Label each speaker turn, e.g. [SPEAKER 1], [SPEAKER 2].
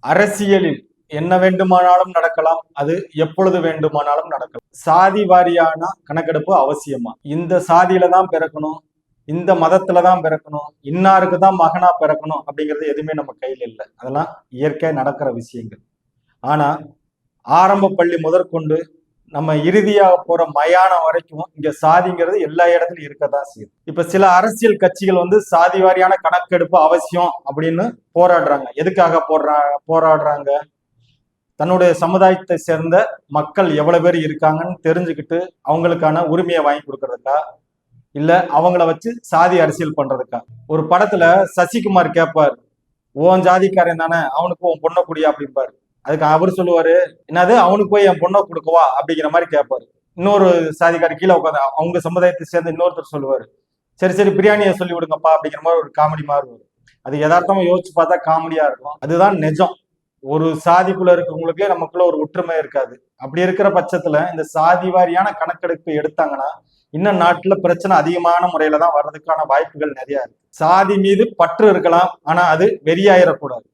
[SPEAKER 1] அரசியலில் என்ன வேண்டுமானாலும் நடக்கலாம், அது எப்பொழுது வேண்டுமானாலும் நடக்கலாம். சாதி வாரியான கணக்கெடுப்பு அவசியமா? இந்த சாதியில தான் பிறக்கணும், இந்த மதத்துல தான் பிறக்கணும், இன்னாருக்கு தான் மகனா பிறக்கணும் அப்படிங்கிறது எதுவுமே நம்ம கையில இல்லை. அதெல்லாம் இயற்கையா நடக்கிற விஷயங்கள். ஆனா ஆரம்ப பள்ளி முதற்கொண்டு நம்ம இறுதியா போற மயானம் வரைக்கும் இங்க சாதிங்கிறது எல்லா இடத்துலயும் இருக்கதான் செய்யுது. இப்ப சில அரசியல் கட்சிகள் சாதி வாரியான கணக்கெடுப்பு அவசியம் அப்படின்னு போராடுறாங்க. எதுக்காக போராடுறாங்க? தன்னுடைய சமுதாயத்தை சேர்ந்த மக்கள் எவ்வளவு பேர் இருக்காங்கன்னு தெரிஞ்சுக்கிட்டு அவங்களுக்கான உரிமையை வாங்கி கொடுக்கறதுக்கா, இல்ல அவங்கள வச்சு சாதி அரசியல் பண்றதுக்கா? ஒரு படத்துல சசிகுமார் கேட்பார், உன் ஜாதிக்காரன் தானே, அவனுக்கு உன் பொண்ணை குடியா அப்படிம்பாரு. அதுக்கு அவர் சொல்லுவாரு, என்னது அவனுக்கு போய் என் பொண்ணை கொடுக்கவா அப்படிங்கிற மாதிரி கேட்பாரு. இன்னொரு சாதிக்கார கீழே உட்காந்து அவங்க சமுதாயத்தை சேர்ந்த இன்னொருத்தர் சொல்லுவாரு, சரி சரி பிரியாணியை சொல்லி விடுங்கப்பா அப்படிங்கிற மாதிரி ஒரு காமெடி மாதிரி வரும். அது யதார்த்தமா யோசிச்சு பார்த்தா காமெடியா இருக்கும். அதுதான் நிஜம். ஒரு சாதிக்குள்ள இருக்கவங்களுக்கே நமக்குள்ள ஒரு ஒற்றுமை இருக்காது. அப்படி இருக்கிற பட்சத்துல இந்த சாதி வாரியான கணக்கெடுப்பு எடுத்தாங்கன்னா இன்னும் நாட்டுல பிரச்சனை அதிகமான முறையில தான் வர்றதுக்கான வாய்ப்புகள் நிறைய இருக்கு. சாதி மீது பற்று இருக்கலாம், ஆனா அது வெறியாயிடக்கூடாது.